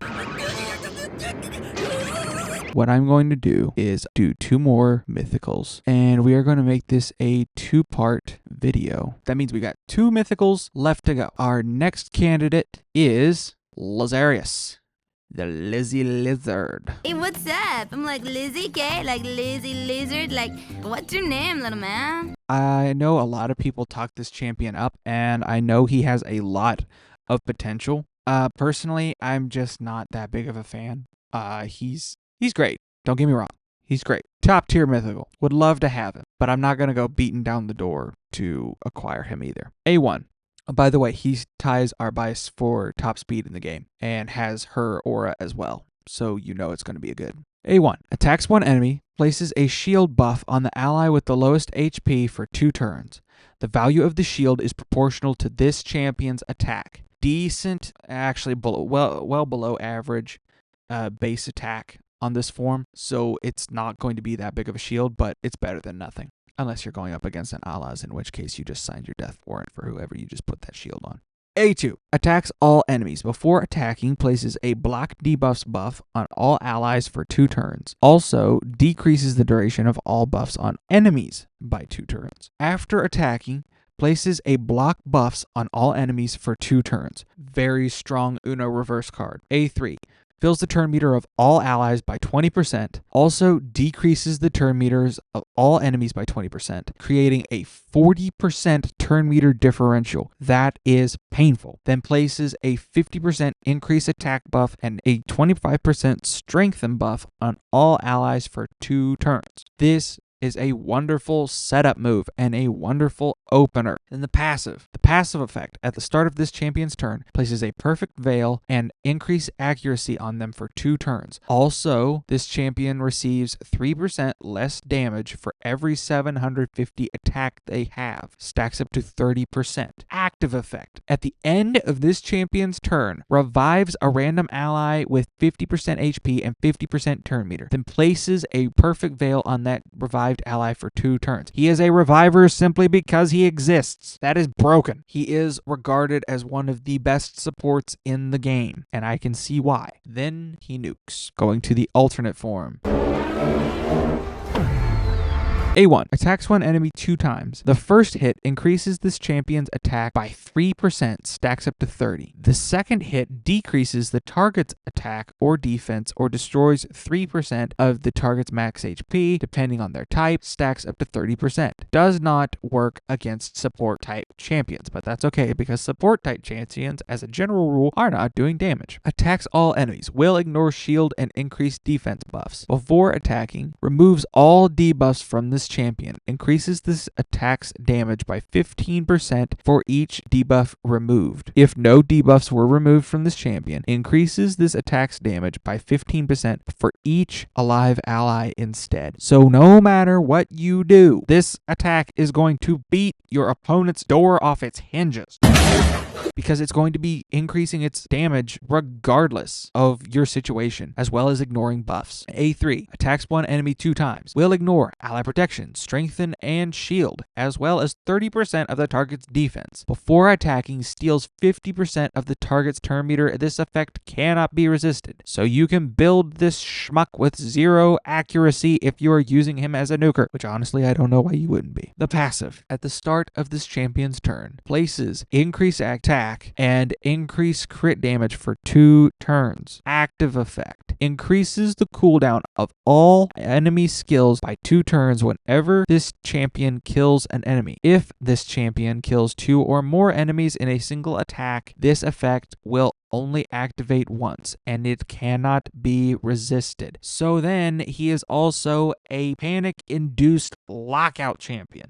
What I'm going to do is do 2 more mythicals, and we are going to make this a 2-part video. That means we got 2 mythicals left to go. Our next candidate is Lazarius, the Lizzie Lizard. Hey, what's up? I'm like Lizzie, okay? Like Lizzie Lizard. Like, what's your name, little man? I know a lot of people talk this champion up, and I know he has a lot of potential. Personally, I'm just not that big of a fan. He's great. Don't get me wrong. He's great. Top tier mythical. Would love to have him, but I'm not going to go beating down the door to acquire him either. A1. By the way, he ties our bias for top speed in the game and has her aura as well, so you know it's going to be a good. A1. Attacks one enemy, places a shield buff on the ally with the lowest HP for 2 turns. The value of the shield is proportional to this champion's attack. Decent, actually well below average base attack on this form, so it's not going to be that big of a shield, but it's better than nothing. Unless you're going up against an allies, in which case you just signed your death warrant for whoever you just put that shield on. A2. Attacks all enemies. Before attacking, places a block debuffs buff on all allies for 2 turns. Also, decreases the duration of all buffs on enemies by 2 turns. After attacking, places a block buffs on all enemies for 2 turns. Very strong Uno reverse card. A3. Fills the turn meter of all allies by 20%, also decreases the turn meters of all enemies by 20%, creating a 40% turn meter differential. That is painful. Then places a 50% increase attack buff and a 25% strengthen buff on all allies for 2 turns. This is a wonderful setup move and a wonderful opener. Then the passive. The passive effect at the start of this champion's turn places a perfect veil and increase accuracy on them for 2 turns. Also, this champion receives 3% less damage for every 750 attack they have. Stacks up to 30%. Active effect. At the end of this champion's turn, revives a random ally with 50% HP and 50% turn meter. Then places a perfect veil on that revived ally for 2 turns. He is a reviver simply because he exists. That is broken. He is regarded as one of the best supports in the game, and I can see why. Then he nukes. Going to the alternate form. A1. Attacks one enemy 2 times. The first hit increases this champion's attack by 3%, stacks up to 30. The second hit decreases the target's attack or defense or destroys 3% of the target's max HP, depending on their type, stacks up to 30%. Does not work against support type champions, but that's okay because support type champions, as a general rule, are not doing damage. Attacks all enemies. Will ignore shield and increase defense buffs. Before attacking, removes all debuffs from this champion. Increases this attack's damage by 15% for each debuff removed. If no debuffs were removed from this champion, increases this attack's damage by 15% for each alive ally instead. So no matter what you do, this attack is going to beat your opponent's door off its hinges. Because it's going to be increasing its damage regardless of your situation, as well as ignoring buffs. A3. Attacks one enemy 2 times. Will ignore ally protection, strengthen, and shield, as well as 30% of the target's defense. Before attacking, steals 50% of the target's turn meter. This effect cannot be resisted. So you can build this schmuck with 0 accuracy if you are using him as a nuker, which honestly I don't know why you wouldn't be. The passive. At the start of this champion's turn, places increase attack and increase crit damage for 2 turns. Active effect. increases the cooldown of all enemy skills by 2 turns whenever this champion kills an enemy. If this champion kills 2 or more enemies in a single attack, this effect will only activate once, and it cannot be resisted. So then, he is also a panic-induced lockout champion.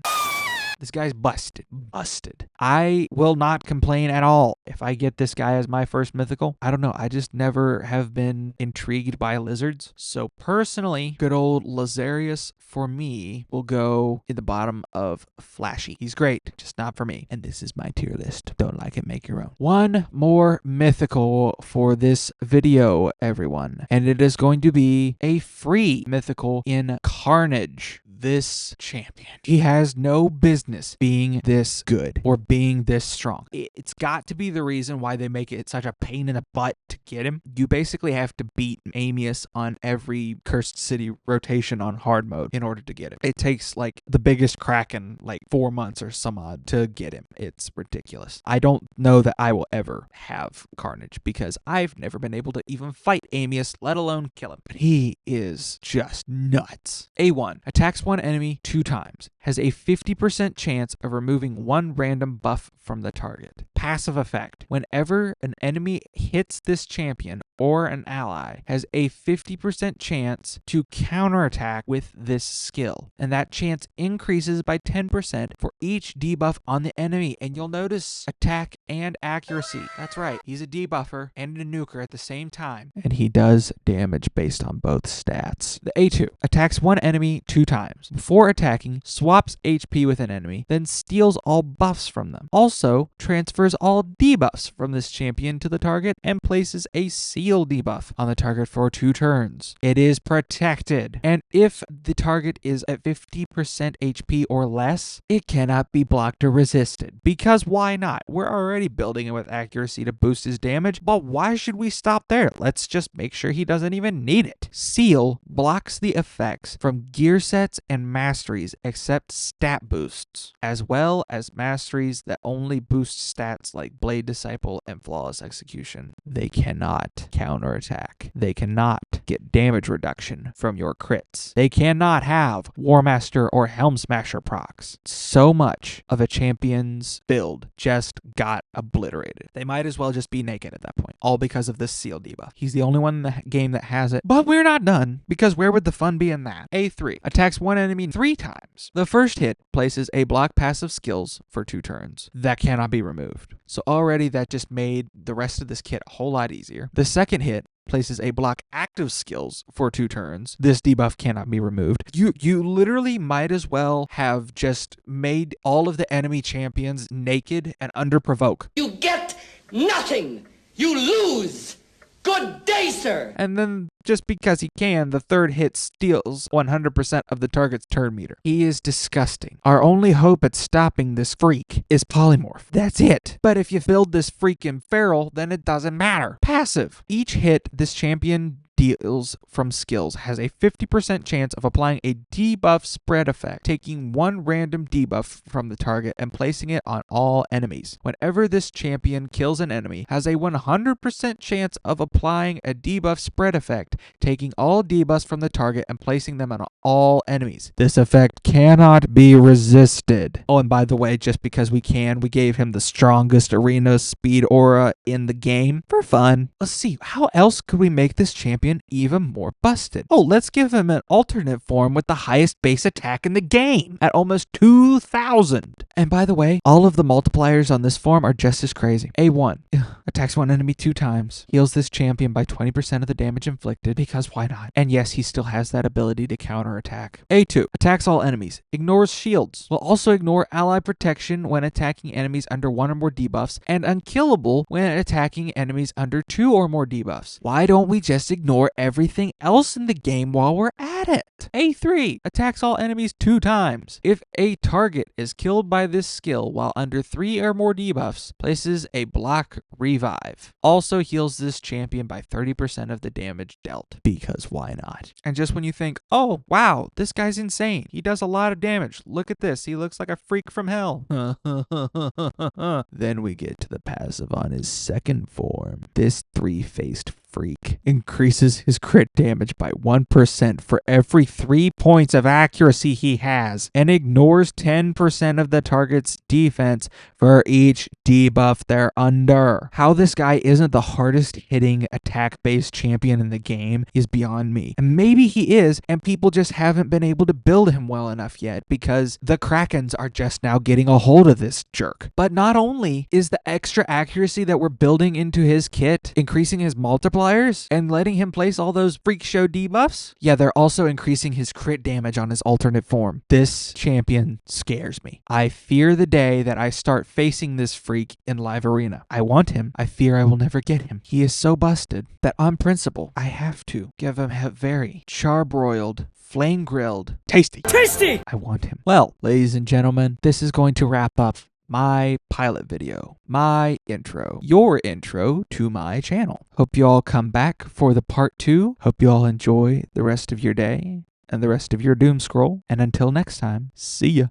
This guy's busted. I will not complain at all if I get this guy as my first mythical. I don't know. I just never have been intrigued by lizards. So personally, good old Lazarius for me will go in the bottom of flashy. He's great, just not for me. And this is my tier list. Don't like it, make your own. One more mythical for this video, everyone. And it is going to be a free mythical in Carnage. This champion, he has no business being this good or being this strong. It's got to be the reason why they make it such a pain in the butt to get him. You basically have to beat Amius on every Cursed City rotation on hard mode in order to get him. It takes like the biggest Kraken like 4 months or some odd to get him. It's ridiculous. I don't know that I will ever have Carnage because I've never been able to even fight Amius, let alone kill him. But he is just nuts. A1 attacks one enemy 2 times, has a 50% chance of removing 1 random buff from the target. Passive effect. Whenever an enemy hits this champion or an ally, has a 50% chance to counterattack with this skill. And that chance increases by 10% for each debuff on the enemy. And you'll notice attack and accuracy. That's right. He's a debuffer and a nuker at the same time. And he does damage based on both stats. The A2 attacks one enemy 2 times. Before attacking, swaps HP with an enemy, then steals all buffs from them. Also, transfers all debuffs from this champion to the target and places a seal debuff on the target for 2 turns. It is protected, and if the target is at 50% HP or less, it cannot be blocked or resisted. Because why not? We're already building it with accuracy to boost his damage, but why should we stop there? Let's just make sure he doesn't even need it. Seal blocks the effects from gear sets and masteries except stat boosts, as well as masteries that only boost stats like Blade Disciple and Flawless Execution. They cannot counterattack. They cannot get damage reduction from your crits. They cannot have War Master or Helm Smasher procs. So much of a champion's build just got obliterated. They might as well just be naked at that point, all because of this seal debuff. He's the only one in the game that has it, but we're not done, because where would the fun be in that? A3 attacks one enemy 3 times. The first hit places a block passive skills for 2 turns. That cannot be removed. So already that just made the rest of this kit a whole lot easier. The second hit places a block active skills for 2 turns. This debuff cannot be removed. You literally might as well have just made all of the enemy champions naked and under provoke. You get nothing. You lose. Good day, sir. And then, just because he can, the third hit steals 100% of the target's turn meter. He is disgusting. Our only hope at stopping this freak is polymorph. That's it. But if you build this freak in feral, then it doesn't matter. Passive. Each hit this champion deals from skills has a 50% chance of applying a debuff spread effect, taking 1 random debuff from the target and placing it on all enemies. Whenever this champion kills an enemy, has a 100% chance of applying a debuff spread effect, taking all debuffs from the target and placing them on all enemies. This effect cannot be resisted. Oh, and by the way, just because we can, we gave him the strongest arena speed aura in the game for fun. Let's see, how else could we make this champion even more busted? Oh, let's give him an alternate form with the highest base attack in the game at almost 2,000. And by the way, all of the multipliers on this form are just as crazy. A1 attacks one enemy 2 times, heals this champion by 20% of the damage inflicted, because why not? And yes, he still has that ability to counterattack. A2 attacks all enemies, ignores shields, will also ignore ally protection when attacking enemies under 1 or more debuffs, and unkillable when attacking enemies under 2 or more debuffs. Why don't we just ignore everything else in the game while we're at it? A3 attacks all enemies 2 times. If a target is killed by this skill while under 3 or more debuffs, places a block revive. Also heals this champion by 30% of the damage dealt, because why not? And just when you think, oh wow, this guy's insane, he does a lot of damage, look at this, he looks like a freak from hell. Then we get to the passive on his second form. This 3-faced freak increases his crit damage by 1% for every 3 points of accuracy he has, and ignores 10% of the target's defense for each debuff they're under. How this guy isn't the hardest hitting attack-based champion in the game is beyond me. And maybe he is, and people just haven't been able to build him well enough yet because the Krakens are just now getting a hold of this jerk. But not only is the extra accuracy that we're building into his kit increasing his multipliers and letting him place all those freak show debuffs, yeah, they're also increasing his crit damage on his alternate form. This champion scares me. I fear the day that I start facing this freak in live arena. I want him. I fear I will never get him. He is so busted that on principle, I have to give him a very charbroiled, flame grilled, tasty. I want him. Well, ladies and gentlemen, this is going to wrap up my pilot video, my intro, your intro to my channel. Hope you all come back for the part 2. Hope you all enjoy the rest of your day and the rest of your doom scroll. And until next time, see ya.